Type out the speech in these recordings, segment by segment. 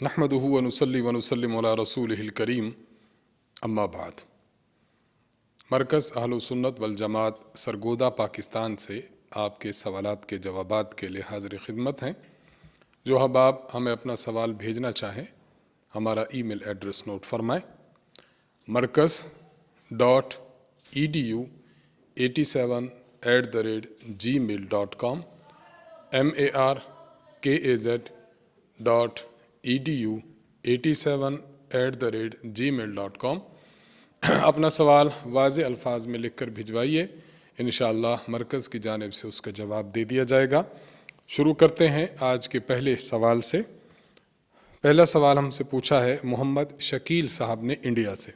نحمدہ ونصلی ونسلم علی رسولہ الکریم اما بعد۔ مرکز اہل سنت والجماعت سرگودا پاکستان سے آپ کے سوالات کے جوابات کے لیے حاضر خدمت ہیں۔ جو احباب ہمیں اپنا سوال بھیجنا چاہیں ہمارا ای میل ایڈریس نوٹ فرمائیں: markaz.edu87@gmail.com markaz.edu87@gmail.com۔ اپنا سوال واضح الفاظ میں لکھ کر بھجوائیے، انشاءاللہ مرکز کی جانب سے اس کا جواب دے دیا جائے گا۔ شروع کرتے ہیں آج کے پہلے سوال سے۔ پہلا سوال ہم سے پوچھا ہے محمد شکیل صاحب نے انڈیا سے۔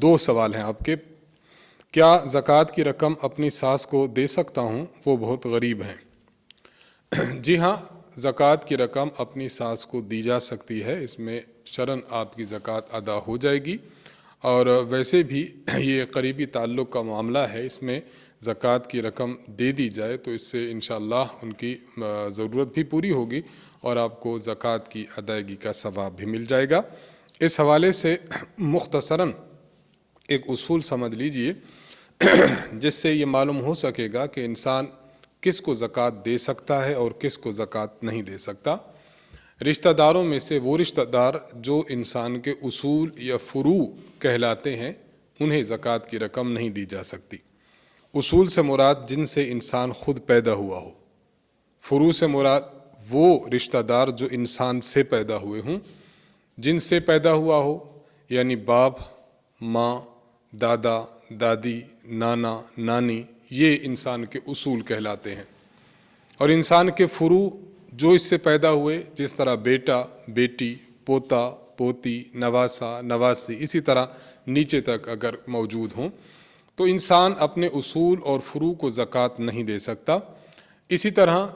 دو سوال ہیں آپ کے۔ کیا زکوٰۃ کی رقم اپنی ساس کو دے سکتا ہوں؟ وہ بہت غریب ہیں۔ جی ہاں، زکوٰۃ کی رقم اپنی ساس کو دی جا سکتی ہے، اس میں شرعاً آپ کی زکوٰۃ ادا ہو جائے گی، اور ویسے بھی یہ قریبی تعلق کا معاملہ ہے، اس میں زکوٰۃ کی رقم دے دی جائے تو اس سے انشاءاللہ ان کی ضرورت بھی پوری ہوگی اور آپ کو زکوٰۃ کی ادائیگی کا ثواب بھی مل جائے گا۔ اس حوالے سے مختصراً ایک اصول سمجھ لیجئے جس سے یہ معلوم ہو سکے گا کہ انسان کس کو زکوٰۃ دے سکتا ہے اور کس کو زکوٰۃ نہیں دے سکتا۔ رشتہ داروں میں سے وہ رشتہ دار جو انسان کے اصول یا فروع کہلاتے ہیں انہیں زکوٰۃ کی رقم نہیں دی جا سکتی۔ اصول سے مراد جن سے انسان خود پیدا ہوا ہو، فروع سے مراد وہ رشتہ دار جو انسان سے پیدا ہوئے ہوں۔ جن سے پیدا ہوا ہو یعنی باپ، ماں، دادا، دادی، نانا، نانی، یہ انسان کے اصول کہلاتے ہیں۔ اور انسان کے فروع جو اس سے پیدا ہوئے، جس طرح بیٹا، بیٹی، پوتا، پوتی، نواسا، نواسی، اسی طرح نیچے تک اگر موجود ہوں تو انسان اپنے اصول اور فروع کو زکوٰۃ نہیں دے سکتا۔ اسی طرح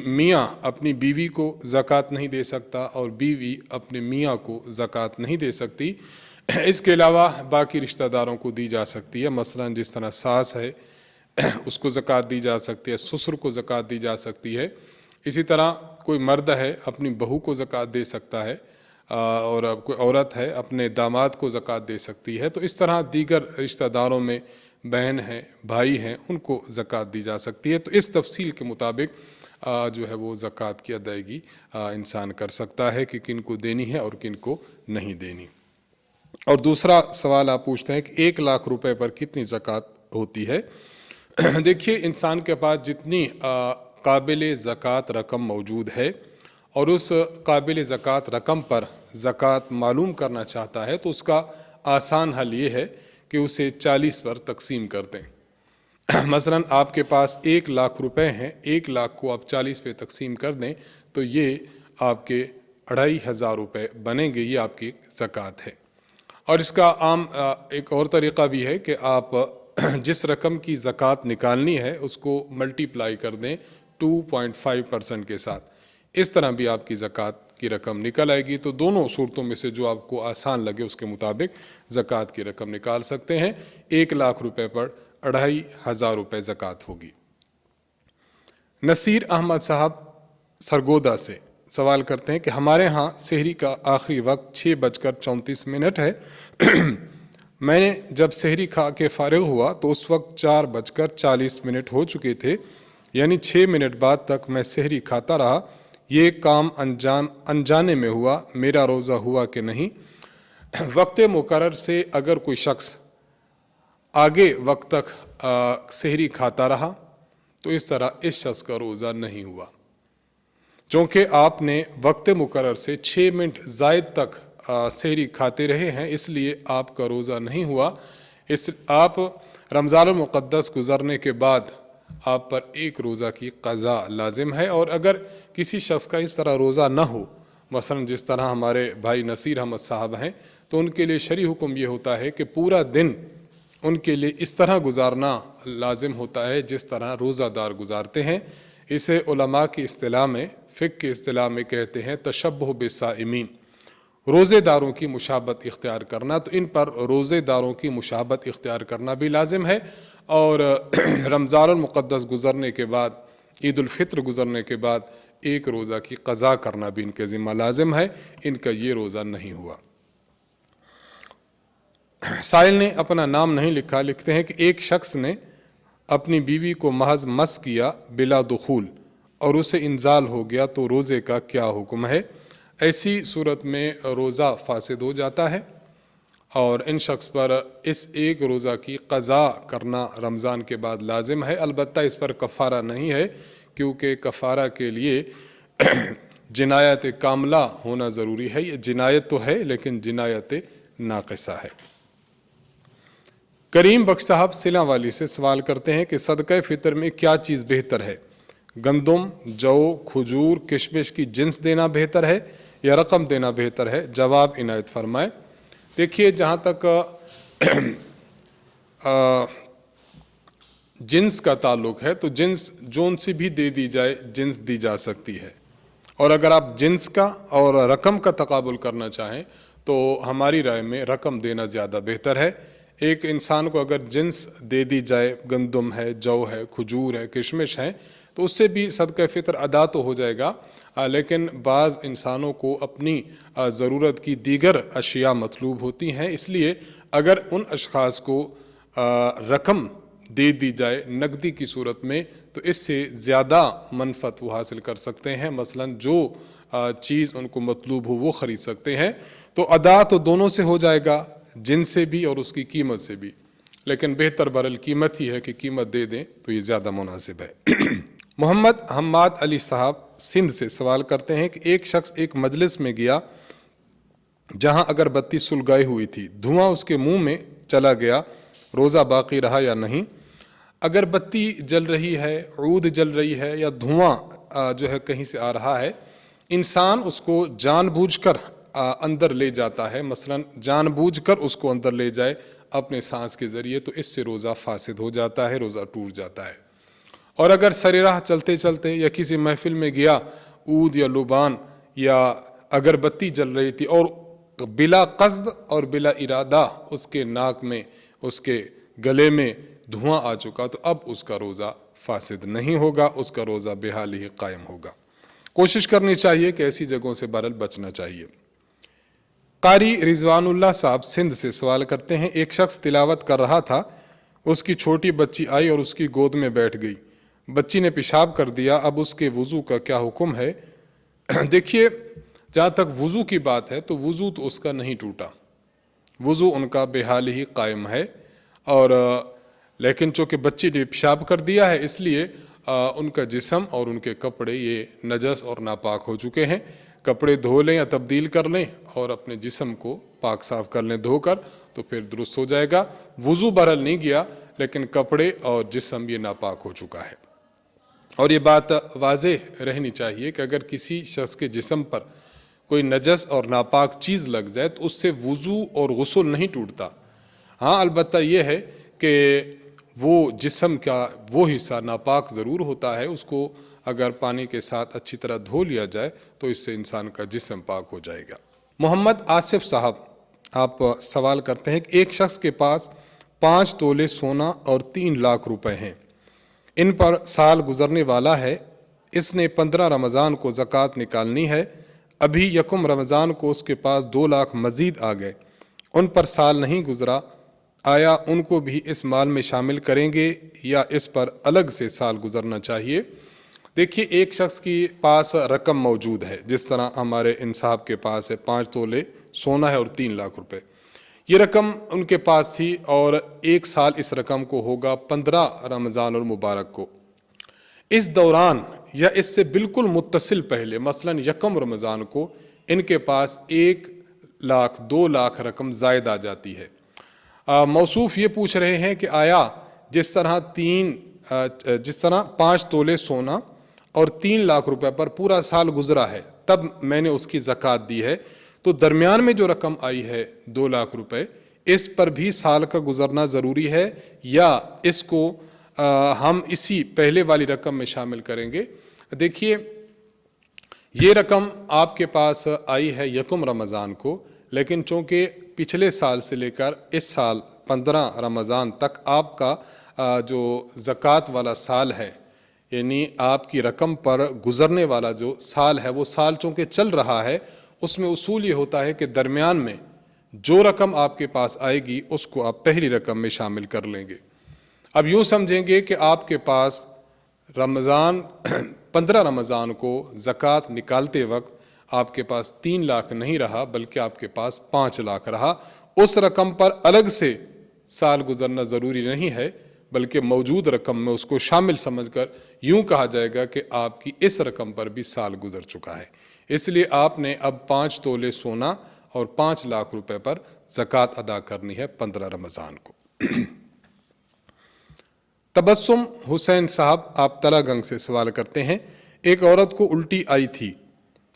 میاں اپنی بیوی کو زکوٰۃ نہیں دے سکتا اور بیوی اپنے میاں کو زکوٰۃ نہیں دے سکتی۔ اس کے علاوہ باقی رشتہ داروں کو دی جا سکتی ہے، مثلا جس طرح ساس ہے اس کو زکوٰۃ دی جا سکتی ہے، سسر کو زکوٰۃ دی جا سکتی ہے۔ اسی طرح کوئی مرد ہے اپنی بہو کو زکوٰۃ دے سکتا ہے، اور کوئی عورت ہے اپنے داماد کو زکوٰۃ دے سکتی ہے۔ تو اس طرح دیگر رشتہ داروں میں بہن ہیں، بھائی ہیں، ان کو زکوٰۃ دی جا سکتی ہے۔ تو اس تفصیل کے مطابق جو ہے وہ زکوٰۃ کی ادائیگی انسان کر سکتا ہے کہ کن کو دینی ہے اور کن کو نہیں دینی۔ اور دوسرا سوال آپ پوچھتے ہیں کہ 1,00,000 روپے پر کتنی زکوٰۃ ہوتی ہے؟ دیکھیے، انسان کے پاس جتنی قابل زکوٰۃ رقم موجود ہے اور اس قابل زکوٰۃ رقم پر زکوٰۃ معلوم کرنا چاہتا ہے تو اس کا آسان حل یہ ہے کہ اسے 40 پر تقسیم کر دیں۔ مثلا آپ کے پاس 1,00,000 روپے ہیں، 1,00,000 کو آپ 40 پہ تقسیم کر دیں تو یہ آپ کے 2,500 روپے بنیں گے، یہ آپ کی زکوٰۃ ہے۔ اور اس کا عام ایک اور طریقہ بھی ہے کہ آپ جس رقم کی زکوٰۃ نکالنی ہے اس کو ملٹی پلائی کر دیں 2.5% کے ساتھ، اس طرح بھی آپ کی زکوٰۃ کی رقم نکل آئے گی۔ تو دونوں صورتوں میں سے جو آپ کو آسان لگے اس کے مطابق زکوٰۃ کی رقم نکال سکتے ہیں۔ 1,00,000 روپے پر 2,500 روپے زکوٰۃ ہوگی۔ نصیر احمد صاحب سرگودا سے سوال کرتے ہیں کہ ہمارے ہاں سحری کا آخری وقت 6:34 ہے۔ میں نے جب سحری کھا کے فارغ ہوا تو اس وقت 4:40 ہو چکے تھے، یعنی 6 منٹ بعد تک میں سحری کھاتا رہا۔ یہ کام انجانے میں ہوا، میرا روزہ ہوا کہ نہیں؟ وقت مقرر سے اگر کوئی شخص آگے وقت تک سحری کھاتا رہا تو اس طرح اس شخص کا روزہ نہیں ہوا، چونکہ آپ نے وقت مقرر سے 6 منٹ زائد تک سحری کھاتے رہے ہیں، اس لیے آپ کا روزہ نہیں ہوا۔ آپ رمضان المقدس گزرنے کے بعد آپ پر ایک روزہ کی قضا لازم ہے، اور اگر کسی شخص کا اس طرح روزہ نہ ہو، مثلا جس طرح ہمارے بھائی نصیر احمد صاحب ہیں، تو ان کے لیے شرعی حکم یہ ہوتا ہے کہ پورا دن ان کے لیے اس طرح گزارنا لازم ہوتا ہے جس طرح روزہ دار گزارتے ہیں۔ اسے علماء کی اصطلاح میں، فقہ کی اصطلاح میں کہتے ہیں تشبہ بالصائمین، روزے داروں کی مشابہت اختیار کرنا۔ تو ان پر روزے داروں کی مشابہت اختیار کرنا بھی لازم ہے، اور رمضان المقدس گزرنے کے بعد، عید الفطر گزرنے کے بعد ایک روزہ کی قضا کرنا بھی ان کے ذمہ لازم ہے، ان کا یہ روزہ نہیں ہوا۔ سائل نے اپنا نام نہیں لکھا، لکھتے ہیں کہ ایک شخص نے اپنی بیوی کو محض مس کیا بلا دخول اور اسے انزال ہو گیا تو روزے کا کیا حکم ہے؟ ایسی صورت میں روزہ فاسد ہو جاتا ہے اور ان شخص پر اس ایک روزہ کی قضا کرنا رمضان کے بعد لازم ہے، البتہ اس پر کفارہ نہیں ہے، کیونکہ کفارہ کے لیے جنایت کاملہ ہونا ضروری ہے۔ یہ جنایت تو ہے لیکن جنایت ناقصہ ہے۔ کریم بخش صاحب سلہ والی سے سوال کرتے ہیں کہ صدقہ فطر میں کیا چیز بہتر ہے؟ گندم، جو، کھجور، کشمش کی جنس دینا بہتر ہے یا رقم دینا بہتر ہے؟ جواب عنایت فرمائے۔ دیکھیے، جہاں تک جنس کا تعلق ہے تو جنس جون سی بھی دے دی جائے جنس دی جا سکتی ہے، اور اگر آپ جنس کا اور رقم کا تقابل کرنا چاہیں تو ہماری رائے میں رقم دینا زیادہ بہتر ہے۔ ایک انسان کو اگر جنس دے دی جائے، گندم ہے، جو ہے، کھجور ہے، کشمش ہے، تو اس سے بھی صدقہ فطر ادا تو ہو جائے گا، لیکن بعض انسانوں کو اپنی ضرورت کی دیگر اشیاء مطلوب ہوتی ہیں، اس لیے اگر ان اشخاص کو رقم دے دی جائے نقدی کی صورت میں تو اس سے زیادہ منفعت وہ حاصل کر سکتے ہیں، مثلا جو چیز ان کو مطلوب ہو وہ خرید سکتے ہیں۔ تو ادا تو دونوں سے ہو جائے گا، جن سے بھی اور اس کی قیمت سے بھی، لیکن بہتر برل قیمت ہی ہے کہ قیمت دے دیں تو یہ زیادہ مناسب ہے۔ محمد حماد علی صاحب سندھ سے سوال کرتے ہیں کہ ایک شخص ایک مجلس میں گیا جہاں اگربتی سلگائی ہوئی تھی، دھواں اس کے منہ میں چلا گیا، روزہ باقی رہا یا نہیں؟ اگربتی جل رہی ہے، عود جل رہی ہے یا دھواں جو ہے کہیں سے آ رہا ہے، انسان اس کو جان بوجھ کر اندر لے جاتا ہے، مثلا جان بوجھ کر اس کو اندر لے جائے اپنے سانس کے ذریعے، تو اس سے روزہ فاسد ہو جاتا ہے، روزہ ٹوٹ جاتا ہے۔ اور اگر سر راہ چلتے چلتے یا کسی محفل میں گیا، عود یا لبان یا اگربتی جل رہی تھی اور بلا قصد اور بلا ارادہ اس کے ناک میں، اس کے گلے میں دھواں آ چکا، تو اب اس کا روزہ فاسد نہیں ہوگا، اس کا روزہ بحال ہی قائم ہوگا۔ کوشش کرنی چاہیے کہ ایسی جگہوں سے بہرحال بچنا چاہیے۔ قاری رضوان اللہ صاحب سندھ سے سوال کرتے ہیں، ایک شخص تلاوت کر رہا تھا، اس کی چھوٹی بچی آئی اور اس کی گود میں بیٹھ گئی، بچی نے پیشاب کر دیا، اب اس کے وضو کا کیا حکم ہے؟ دیکھیے، جہاں تک وضو کی بات ہے تو وضو تو اس کا نہیں ٹوٹا، وضو ان کا بحال ہی قائم ہے، اور لیکن چونکہ بچی نے پیشاب کر دیا ہے اس لیے ان کا جسم اور ان کے کپڑے یہ نجس اور ناپاک ہو چکے ہیں، کپڑے دھو لیں یا تبدیل کر لیں اور اپنے جسم کو پاک صاف کر لیں دھو کر، تو پھر درست ہو جائے گا۔ وضو بہرحال نہیں گیا لیکن کپڑے اور جسم یہ ناپاک ہو چکا ہے۔ اور یہ بات واضح رہنی چاہیے کہ اگر کسی شخص کے جسم پر کوئی نجس اور ناپاک چیز لگ جائے تو اس سے وضو اور غسل نہیں ٹوٹتا، ہاں البتہ یہ ہے کہ وہ جسم کا وہ حصہ ناپاک ضرور ہوتا ہے، اس کو اگر پانی کے ساتھ اچھی طرح دھو لیا جائے تو اس سے انسان کا جسم پاک ہو جائے گا۔ محمد آصف صاحب آپ سوال کرتے ہیں کہ ایک شخص کے پاس 5 تولے سونا اور 3 لاکھ روپے ہیں، ان پر سال گزرنے والا ہے، اس نے 15 رمضان کو زکوٰۃ نکالنی ہے، ابھی یکم رمضان کو اس کے پاس 2 لاکھ مزید آ گئے، ان پر سال نہیں گزرا، آیا ان کو بھی اس مال میں شامل کریں گے یا اس پر الگ سے سال گزرنا چاہیے؟ دیکھیے، ایک شخص کے پاس رقم موجود ہے، جس طرح ہمارے انصاف کے پاس ہے 5 تولے سونا ہے اور 3 لاکھ روپے، یہ رقم ان کے پاس تھی اور ایک سال اس رقم کو ہوگا 15 رمضان المبارک کو، اس دوران یا اس سے بالکل متصل پہلے مثلا یکم رمضان کو ان کے پاس 1 لاکھ 2 لاکھ رقم زائد آ جاتی ہے۔ موصوف یہ پوچھ رہے ہیں کہ آیا جس طرح 5 تولے سونا اور 3 لاکھ روپے پر پورا سال گزرا ہے تب میں نے اس کی زکوٰۃ دی ہے، تو درمیان میں جو رقم آئی ہے 2 لاکھ روپے، اس پر بھی سال کا گزرنا ضروری ہے یا اس کو ہم اسی پہلے والی رقم میں شامل کریں گے؟ دیکھیے، یہ رقم آپ کے پاس آئی ہے یکم رمضان کو، لیکن چونکہ پچھلے سال سے لے کر اس سال 15 رمضان تک آپ کا جو زکوٰۃ والا سال ہے، یعنی آپ کی رقم پر گزرنے والا جو سال ہے وہ سال چونکہ چل رہا ہے، اس میں اصول یہ ہوتا ہے کہ درمیان میں جو رقم آپ کے پاس آئے گی اس کو آپ پہلی رقم میں شامل کر لیں گے۔ اب یوں سمجھیں گے کہ آپ کے پاس رمضان 15 رمضان کو زکوٰۃ نکالتے وقت آپ کے پاس 3 لاکھ نہیں رہا بلکہ آپ کے پاس 5 لاکھ رہا۔ اس رقم پر الگ سے سال گزرنا ضروری نہیں ہے بلکہ موجود رقم میں اس کو شامل سمجھ کر یوں کہا جائے گا کہ آپ کی اس رقم پر بھی سال گزر چکا ہے، اس لیے آپ نے اب 5 تولے سونا اور 5 لاکھ روپے پر زکوٰۃ ادا کرنی ہے 15 رمضان کو۔ تبسم حسین صاحب آپ تلا گنگ سے سوال کرتے ہیں، ایک عورت کو الٹی آئی تھی،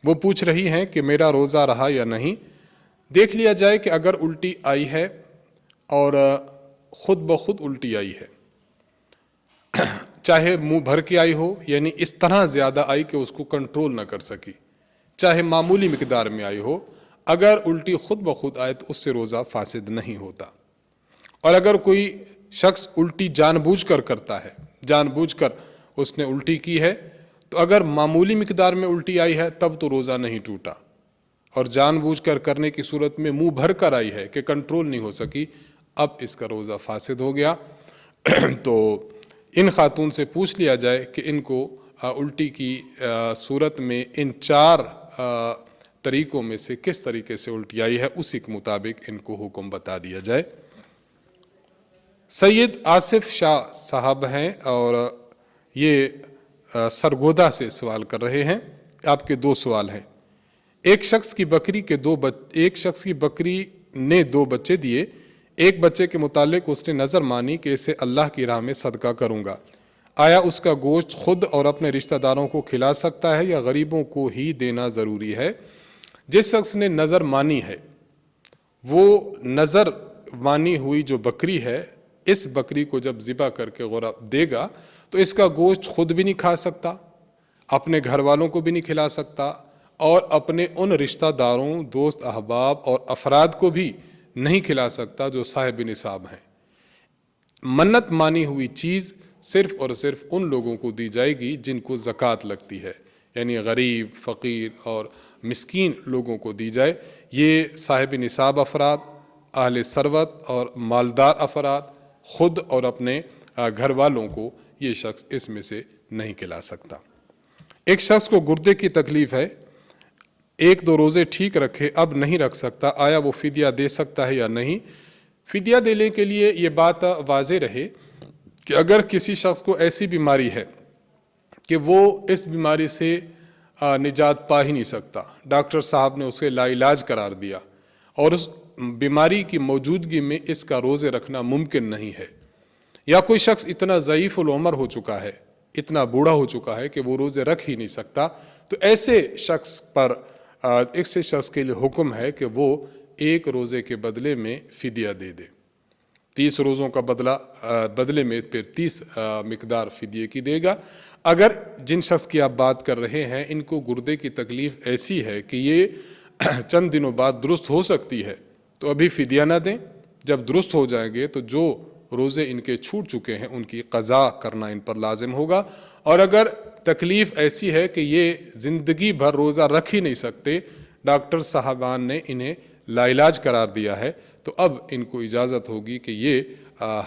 وہ پوچھ رہی ہیں کہ میرا روزہ رہا یا نہیں۔ دیکھ لیا جائے کہ اگر الٹی آئی ہے اور خود بخود الٹی آئی ہے، چاہے منہ بھر کے آئی ہو یعنی اس طرح زیادہ آئی کہ اس کو کنٹرول نہ کر سکی، چاہے معمولی مقدار میں آئی ہو، اگر الٹی خود بخود آئے تو اس سے روزہ فاسد نہیں ہوتا۔ اور اگر کوئی شخص الٹی جان بوجھ کر کرتا ہے، جان بوجھ کر اس نے الٹی کی ہے، تو اگر معمولی مقدار میں الٹی آئی ہے تب تو روزہ نہیں ٹوٹا، اور جان بوجھ کر کرنے کی صورت میں منہ بھر کر آئی ہے کہ کنٹرول نہیں ہو سکی، اب اس کا روزہ فاسد ہو گیا۔ تو ان خاتون سے پوچھ لیا جائے کہ ان کو الٹی کی صورت میں ان 4 طریقوں میں سے کس طریقے سے الٹی آئی ہے، اسی کے مطابق ان کو حکم بتا دیا جائے۔ سید آصف شاہ صاحب ہیں اور یہ سرگودا سے سوال کر رہے ہیں، آپ کے 2 سوال ہیں۔ ایک شخص کی بکری نے 2 بچے دیے، ایک بچے کے متعلق اس نے نظر مانی کہ اسے اللہ کی راہ میں صدقہ کروں گا، آیا اس کا گوشت خود اور اپنے رشتہ داروں کو کھلا سکتا ہے یا غریبوں کو ہی دینا ضروری ہے؟ جس شخص نے نظر مانی ہے، وہ نظر مانی ہوئی جو بکری ہے، اس بکری کو جب ذبح کر کے دے گا تو اس کا گوشت خود بھی نہیں کھا سکتا، اپنے گھر والوں کو بھی نہیں کھلا سکتا، اور اپنے ان رشتہ داروں، دوست احباب اور افراد کو بھی نہیں کھلا سکتا جو صاحب نصاب ہیں۔ منت مانی ہوئی چیز صرف اور صرف ان لوگوں کو دی جائے گی جن کو زکوٰۃ لگتی ہے، یعنی غریب، فقیر اور مسکین لوگوں کو دی جائے۔ یہ صاحب نصاب افراد، اہل ثروت اور مالدار افراد، خود اور اپنے گھر والوں کو یہ شخص اس میں سے نہیں کھلا سکتا۔ ایک شخص کو گردے کی تکلیف ہے، 1-2 روزے ٹھیک رکھے، اب نہیں رکھ سکتا، آیا وہ فدیہ دے سکتا ہے یا نہیں؟ فدیہ دینے کے لیے یہ بات واضح رہے کہ اگر کسی شخص کو ایسی بیماری ہے کہ وہ اس بیماری سے نجات پا ہی نہیں سکتا، ڈاکٹر صاحب نے اسے لا علاج قرار دیا، اور اس بیماری کی موجودگی میں اس کا روزے رکھنا ممکن نہیں ہے، یا کوئی شخص اتنا ضعیف العمر ہو چکا ہے، اتنا بوڑھا ہو چکا ہے کہ وہ روزے رکھ ہی نہیں سکتا، تو ایسے شخص کے لیے حکم ہے کہ وہ 1 روزے کے بدلے میں فدیہ دے دے، 30 روزوں کا بدلے میں پھر 30 مقدار فدیے کی دے گا۔ اگر جن شخص کی آپ بات کر رہے ہیں ان کو گردے کی تکلیف ایسی ہے کہ یہ چند دنوں بعد درست ہو سکتی ہے تو ابھی فدیہ نہ دیں، جب درست ہو جائیں گے تو جو روزے ان کے چھوٹ چکے ہیں ان کی قضا کرنا ان پر لازم ہوگا۔ اور اگر تکلیف ایسی ہے کہ یہ زندگی بھر روزہ رکھ ہی نہیں سکتے، ڈاکٹر صاحبان نے انہیں لا علاج قرار دیا ہے، تو اب ان کو اجازت ہوگی کہ یہ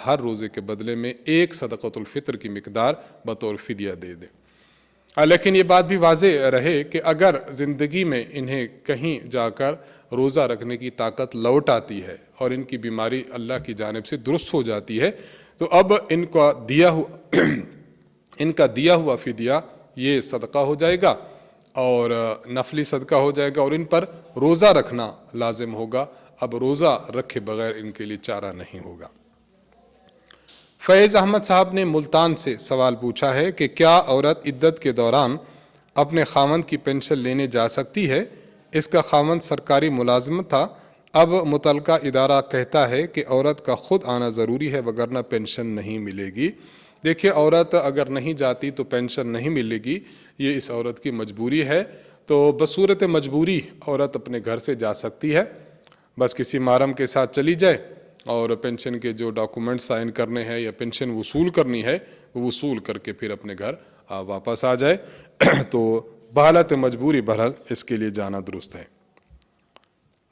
ہر روزے کے بدلے میں 1 صدقۃ الفطر کی مقدار بطور فدیہ دے دیں۔ لیکن یہ بات بھی واضح رہے کہ اگر زندگی میں انہیں کہیں جا کر روزہ رکھنے کی طاقت لوٹ آتی ہے اور ان کی بیماری اللہ کی جانب سے درست ہو جاتی ہے تو اب ان کا دیا ہوا فدیہ یہ صدقہ ہو جائے گا اور نفلی صدقہ ہو جائے گا، اور ان پر روزہ رکھنا لازم ہوگا، اب روزہ رکھے بغیر ان کے لیے چارہ نہیں ہوگا۔ فیض احمد صاحب نے ملتان سے سوال پوچھا ہے کہ کیا عورت عدت کے دوران اپنے خاوند کی پینشن لینے جا سکتی ہے؟ اس کا خاوند سرکاری ملازم تھا، اب متعلقہ ادارہ کہتا ہے کہ عورت کا خود آنا ضروری ہے وگرنہ پینشن نہیں ملے گی۔ دیکھیے، عورت اگر نہیں جاتی تو پینشن نہیں ملے گی، یہ اس عورت کی مجبوری ہے، تو بصورت مجبوری عورت اپنے گھر سے جا سکتی ہے، بس کسی محرم کے ساتھ چلی جائے اور پینشن کے جو ڈاکومنٹ سائن کرنے ہیں یا پینشن وصول کرنی ہے وہ وصول کر کے پھر اپنے گھر واپس آ جائے تو بحالت مجبوری بہرحال اس کے لیے جانا درست ہے۔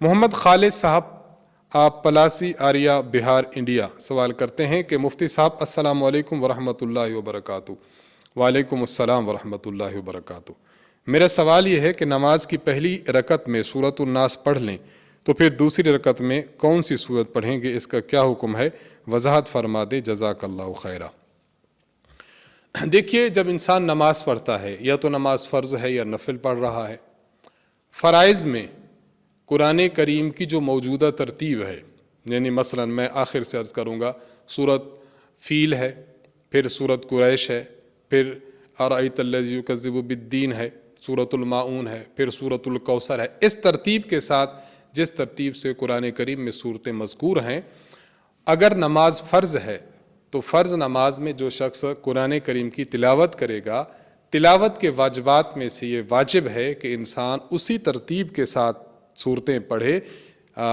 محمد خالد صاحب آپ پلاسی آریہ بہار انڈیا سوال کرتے ہیں کہ مفتی صاحب السلام علیکم ورحمۃ اللہ وبرکاتہ۔ وعلیکم السلام ورحمۃ اللہ وبرکاتہ۔ میرا سوال یہ ہے کہ نماز کی پہلی رکعت میں سورۃ الناس پڑھ لیں تو پھر دوسری رکعت میں کون سی سورت پڑھیں گے، اس کا کیا حکم ہے، وضاحت فرما دے جزاک اللہ خیرہ۔ دیکھیے، جب انسان نماز پڑھتا ہے یا تو نماز فرض ہے یا نفل پڑھ رہا ہے، فرائض میں قرآن کریم کی جو موجودہ ترتیب ہے، یعنی مثلا میں آخر سے عرض کروں گا، سورت فیل ہے، پھر سورت قریش ہے، پھر ارأیت الذی یکذب بالدین ہے، سورت الماعون ہے، پھر سورت الکوثر ہے۔ اس ترتیب کے ساتھ جس ترتیب سے قرآن کریم میں صورتیں مذکور ہیں، اگر نماز فرض ہے تو فرض نماز میں جو شخص قرآن کریم کی تلاوت کرے گا، تلاوت کے واجبات میں سے یہ واجب ہے کہ انسان اسی ترتیب کے ساتھ صورتیں پڑھے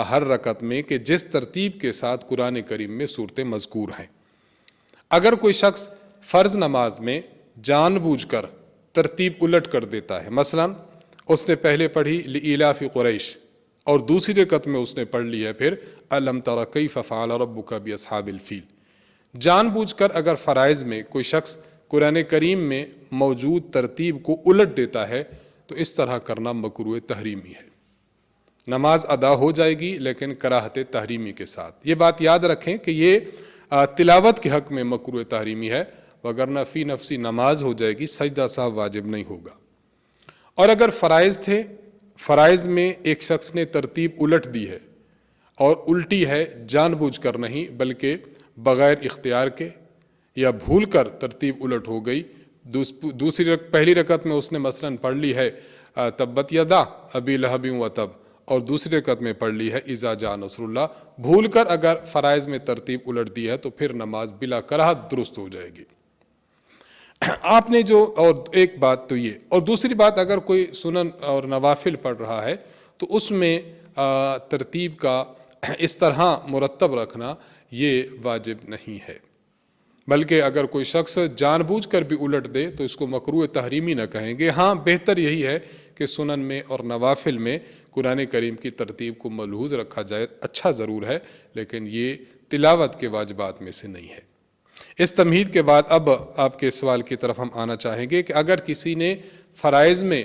ہر رکعت میں کہ جس ترتیب کے ساتھ قرآن کریم میں صورتیں مذکور ہیں۔ اگر کوئی شخص فرض نماز میں جان بوجھ کر ترتیب الٹ کر دیتا ہے، مثلا اس نے پہلے پڑھی لإیلاف قریش اور دوسری رکعت میں اس نے پڑھ لی ہے پھر الم تر کیف فعل ربک باصحاب الفیل، جان بوجھ کر اگر فرائض میں کوئی شخص قرآن کریم میں موجود ترتیب کو الٹ دیتا ہے تو اس طرح کرنا مکروہ تحریمی ہے۔ نماز ادا ہو جائے گی لیکن کراہت تحریمی کے ساتھ۔ یہ بات یاد رکھیں کہ یہ تلاوت کے حق میں مکروہ تحریمی ہے، وگرنہ فی نفسی نماز ہو جائے گی، سجدہ صاحب واجب نہیں ہوگا۔ اور اگر فرائض تھے، فرائض میں ایک شخص نے ترتیب الٹ دی ہے اور الٹی ہے جان بوجھ کر نہیں بلکہ بغیر اختیار کے یا بھول کر ترتیب الٹ ہو گئی، پہلی رکعت میں اس نے مثلا پڑھ لی ہے تبت یدا ابی لہب وتب اور دوسری رکعت میں پڑھ لی ہے اذا جاء نصر اللہ، بھول کر اگر فرائض میں ترتیب الٹ دی ہے تو پھر نماز بلا کراہت درست ہو جائے گی۔ آپ نے جو، اور ایک بات تو یہ، اور دوسری بات اگر کوئی سنن اور نوافل پڑھ رہا ہے تو اس میں ترتیب کا اس طرح مرتب رکھنا یہ واجب نہیں ہے، بلکہ اگر کوئی شخص جان بوجھ کر بھی الٹ دے تو اس کو مکروہ تحریمی نہ کہیں گے۔ ہاں، بہتر یہی ہے کہ سنن میں اور نوافل میں قرآن کریم کی ترتیب کو ملحوظ رکھا جائے، اچھا ضرور ہے، لیکن یہ تلاوت کے واجبات میں سے نہیں ہے۔ اس تمہید کے بعد اب آپ کے سوال کی طرف ہم آنا چاہیں گے کہ اگر کسی نے فرائض میں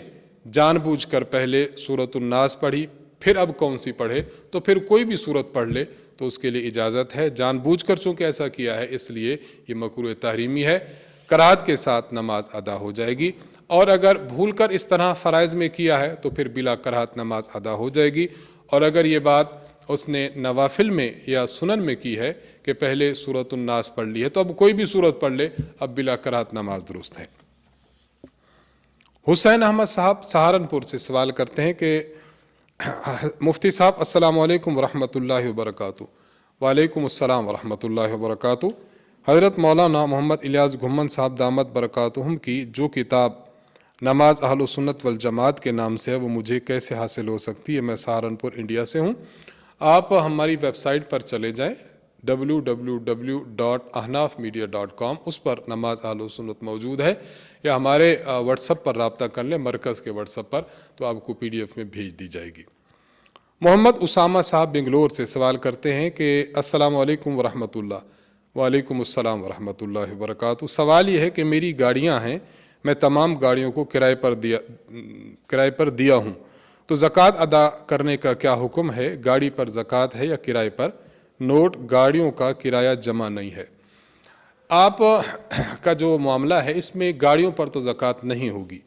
جان بوجھ کر پہلے سورۃ الناس پڑھی پھر اب کون سی پڑھے، تو پھر کوئی بھی سورت پڑھ لے تو اس کے لیے اجازت ہے، جان بوجھ کر چونکہ ایسا کیا ہے اس لیے یہ مکروہ تحریمی ہے، کراہت کے ساتھ نماز ادا ہو جائے گی۔ اور اگر بھول کر اس طرح فرائض میں کیا ہے تو پھر بلا کراہت نماز ادا ہو جائے گی۔ اور اگر یہ بات اس نے نوافل میں یا سنن میں کی ہے کہ پہلے سورۃ الناس پڑھ لی ہے تو اب کوئی بھی سورت پڑھ لے، اب بلا کراہت نماز درست ہے۔ حسین احمد صاحب سہارنپور سے سوال کرتے ہیں کہ مفتی صاحب السلام علیکم ورحمۃ اللہ وبرکاتہ۔ وعلیکم السلام ورحمۃ اللہ وبرکاتہ۔ حضرت مولانا محمد الیاس گھمن صاحب دامت برکاتہم کی جو کتاب نماز اہل سنت والجماعت کے نام سے ہے وہ مجھے کیسے حاصل ہو سکتی ہے؟ میں سہارنپور انڈیا سے ہوں۔ آپ ہماری ویب سائٹ پر چلے جائیں www.ahnafmedia.com، اس پر نماز اہل سنت موجود ہے، یا ہمارے واٹس ایپ پر رابطہ کر لیں، مرکز کے واٹس ایپ پر، تو آپ کو PDF میں بھیج دی جائے گی۔ محمد اسامہ صاحب بنگلور سے سوال کرتے ہیں کہ السلام علیکم ورحمۃ اللہ۔ وعلیکم السلام ورحمۃ اللہ وبرکاتہ۔ سوال یہ ہے کہ میری گاڑیاں ہیں، میں تمام گاڑیوں کو کرائے پر دیا ہوں، تو زکوٰۃ ادا کرنے کا کیا حکم ہے؟ گاڑی پر زکوٰۃ ہے یا کرائے پر؟ نوٹ: گاڑیوں کا کرایہ جمع نہیں ہے۔ آپ کا جو معاملہ ہے اس میں گاڑیوں پر تو زکوٰۃ نہیں ہوگی،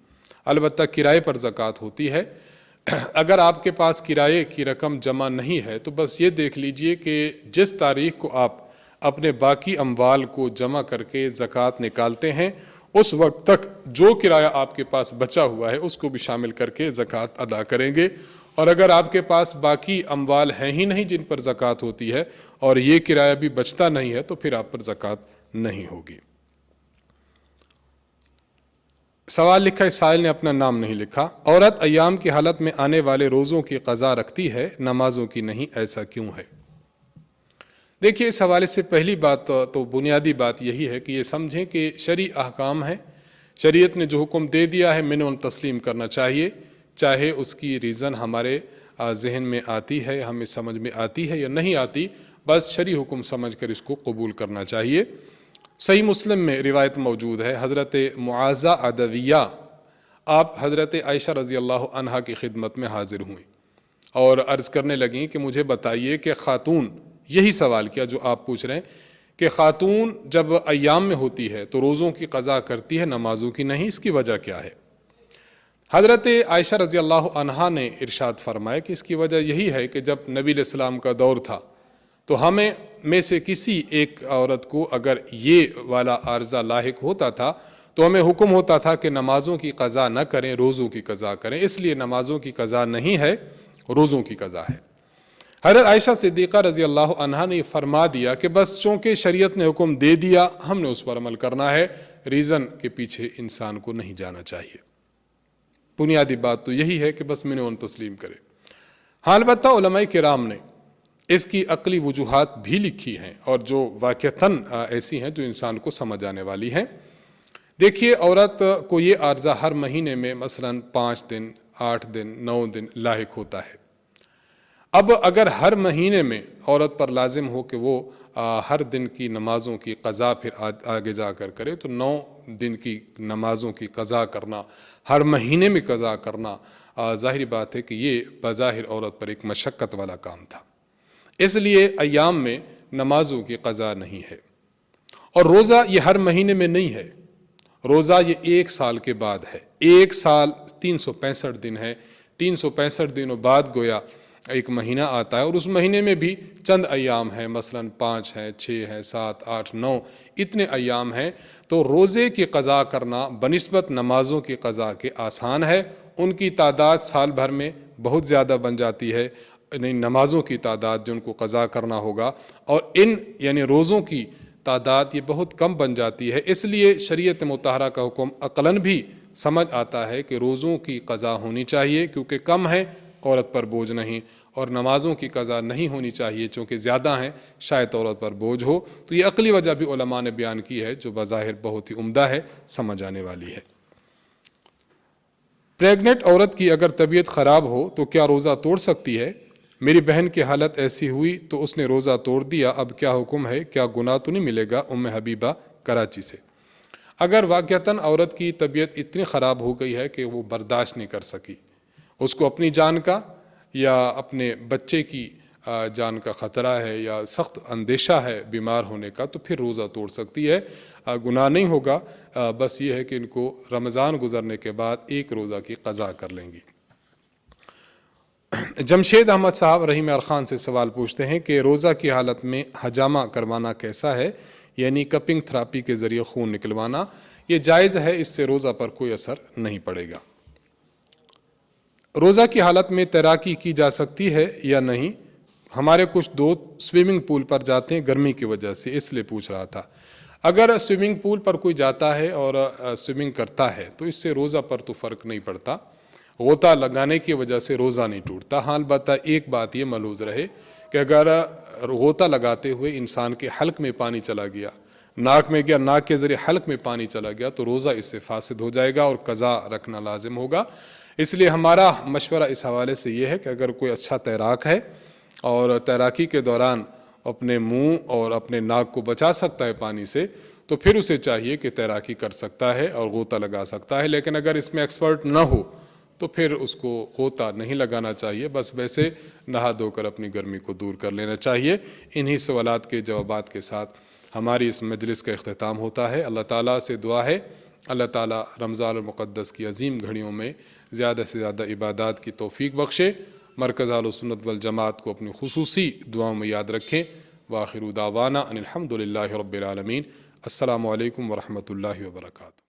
البتہ کرائے پر زکوٰۃ ہوتی ہے۔ اگر آپ کے پاس کرائے کی رقم جمع نہیں ہے تو بس یہ دیکھ لیجئے کہ جس تاریخ کو آپ اپنے باقی اموال کو جمع کر کے زکوٰۃ نکالتے ہیں اس وقت تک جو کرایہ آپ کے پاس بچا ہوا ہے اس کو بھی شامل کر کے زکوٰۃ ادا کریں گے۔ اور اگر آپ کے پاس باقی اموال ہیں ہی نہیں جن پر زکوٰۃ ہوتی ہے اور یہ کرایہ بھی بچتا نہیں ہے تو پھر آپ پر زکوٰۃ نہیں ہوگی۔ سوال لکھا ہے، سائل نے اپنا نام نہیں لکھا۔ عورت ایام کی حالت میں آنے والے روزوں کی قضا رکھتی ہے، نمازوں کی نہیں، ایسا کیوں ہے؟ دیکھیے، اس حوالے سے پہلی بات تو بنیادی بات یہی ہے کہ یہ سمجھیں کہ شرعی احکام ہیں شریعت نے جو حکم دے دیا ہے منع تسلیم کرنا چاہیے، چاہے اس کی ریزن ہمارے ذہن میں آتی ہے، ہمیں سمجھ میں آتی ہے یا نہیں آتی، بس شرعی حکم سمجھ کر اس کو قبول کرنا چاہیے۔ صحیح مسلم میں روایت موجود ہے، حضرت معاذہ عدویہ آپ حضرت عائشہ رضی اللہ عنہا کی خدمت میں حاضر ہوئیں اور عرض کرنے لگیں کہ مجھے بتائیے کہ خاتون، یہی سوال کیا جو آپ پوچھ رہے ہیں کہ خاتون جب ایام میں ہوتی ہے تو روزوں کی قضا کرتی ہے، نمازوں کی نہیں، اس کی وجہ کیا ہے؟ حضرت عائشہ رضی اللہ عنہا نے ارشاد فرمایا کہ اس کی وجہ یہی ہے کہ جب نبی علیہ السلام کا دور تھا تو ہمیں میں سے کسی ایک عورت کو اگر یہ والا عارضہ لاحق ہوتا تھا تو ہمیں حکم ہوتا تھا کہ نمازوں کی قضا نہ کریں، روزوں کی قضا کریں، اس لیے نمازوں کی قضا نہیں ہے، روزوں کی قضا ہے۔ حضرت عائشہ صدیقہ رضی اللہ عنہا نے یہ فرما دیا کہ بس چونکہ شریعت نے حکم دے دیا ہم نے اس پر عمل کرنا ہے، ریزن کے پیچھے انسان کو نہیں جانا چاہیے۔ بنیادی بات تو یہی ہے کہ بس منع تسلیم کرے۔ ہاں البتہ علماء کرام نے اس کی عقلی وجوہات بھی لکھی ہیں اور جو واقعتاً ایسی ہیں جو انسان کو سمجھ آنے والی ہیں۔ دیکھیے، عورت کو یہ عارضہ ہر مہینے میں مثلاً 5 دن 8 دن 9 دن لاحق ہوتا ہے۔ اب اگر ہر مہینے میں عورت پر لازم ہو کہ وہ ہر دن کی نمازوں کی قضا پھر آگے جا کر کرے تو 9 دن کی نمازوں کی قضا کرنا، ہر مہینے میں قضا کرنا، ظاہری بات ہے کہ یہ بظاہر عورت پر ایک مشقت والا کام تھا۔ اس لیے ایام میں نمازوں کی قضا نہیں ہے۔ اور روزہ یہ ہر مہینے میں نہیں ہے، روزہ یہ 1 سال کے بعد ہے۔ 1 سال 365 دن ہے، 365 دنوں بعد گویا ایک مہینہ آتا ہے، اور اس مہینے میں بھی چند ایام ہیں، مثلاً 5 ہیں، 6 ہیں، 7 8 9 اتنے ایام ہیں۔ تو روزے کی قضا کرنا بنسبت نمازوں کی قضا کے آسان ہے، ان کی تعداد سال بھر میں بہت زیادہ بن جاتی ہے، نمازوں کی تعداد جو ان کو قضا کرنا ہوگا، اور یعنی روزوں کی تعداد یہ بہت کم بن جاتی ہے۔ اس لیے شریعت مطہرہ کا حکم عقلاً بھی سمجھ آتا ہے کہ روزوں کی قضا ہونی چاہیے کیونکہ کم ہے، عورت پر بوجھ نہیں، اور نمازوں کی قضا نہیں ہونی چاہیے چونکہ زیادہ ہیں، شاید عورت پر بوجھ ہو۔ تو یہ عقلی وجہ بھی علماء نے بیان کی ہے جو بظاہر بہت ہی عمدہ ہے، سمجھ آنے والی ہے۔ پریگننٹ عورت کی اگر طبیعت خراب ہو تو کیا روزہ توڑ سکتی ہے؟ میری بہن کی حالت ایسی ہوئی تو اس نے روزہ توڑ دیا، اب کیا حکم ہے؟ کیا گناہ تو نہیں ملے گا؟ ام حبیبہ کراچی سے۔ اگر واقعتاً عورت کی طبیعت اتنی خراب ہو گئی ہے کہ وہ برداشت نہیں کر سکی، اس کو اپنی جان کا یا اپنے بچے کی جان کا خطرہ ہے یا سخت اندیشہ ہے بیمار ہونے کا، تو پھر روزہ توڑ سکتی ہے، گناہ نہیں ہوگا۔ بس یہ ہے کہ ان کو رمضان گزرنے کے بعد 1 روزہ کی قضا کر لیں گی۔ جمشید احمد صاحب رحیم ارخان سے سوال پوچھتے ہیں کہ روزہ کی حالت میں حجامہ کروانا کیسا ہے؟ یعنی کپنگ تھراپی کے ذریعے خون نکلوانا، یہ جائز ہے، اس سے روزہ پر کوئی اثر نہیں پڑے گا۔ روزہ کی حالت میں تیراکی کی جا سکتی ہے یا نہیں؟ ہمارے کچھ دوست سوئمنگ پول پر جاتے ہیں گرمی کی وجہ سے، اس لیے پوچھ رہا تھا۔ اگر سوئمنگ پول پر کوئی جاتا ہے اور سوئمنگ کرتا ہے تو اس سے روزہ پر تو فرق نہیں پڑتا، غوطہ لگانے کی وجہ سے روزہ نہیں ٹوٹتا۔ ہاں البتہ ایک بات یہ ملحوظ رہے کہ اگر غوطہ لگاتے ہوئے انسان کے حلق میں پانی چلا گیا، ناک میں گیا، ناک کے ذریعے حلق میں پانی چلا گیا تو روزہ اس سے فاسد ہو جائے گا اور قضا رکھنا لازم ہوگا۔ اس لیے ہمارا مشورہ اس حوالے سے یہ ہے کہ اگر کوئی اچھا تیراک ہے اور تیراکی کے دوران اپنے منہ اور اپنے ناک کو بچا سکتا ہے پانی سے، تو پھر اسے چاہیے کہ تیراکی کر سکتا ہے اور غوطہ لگا سکتا ہے۔ لیکن اگر اس میں ایکسپرٹ نہ ہو تو پھر اس کو غوطہ نہیں لگانا چاہیے، بس ویسے نہا دھو کر اپنی گرمی کو دور کر لینا چاہیے۔ انہی سوالات کے جوابات کے ساتھ ہماری اس مجلس کا اختتام ہوتا ہے۔ اللہ تعالیٰ سے دعا ہے اللہ تعالیٰ رمضان المقدس کی عظیم گھڑیوں میں زیادہ سے زیادہ عبادات کی توفیق بخشے۔ مرکز اہل سنت والجماعت کو اپنی خصوصی دعاؤں میں یاد رکھیں۔ وآخر دعوانا ان الحمد للہ رب العالمین۔ السلام علیکم ورحمۃ اللہ وبرکاتہ۔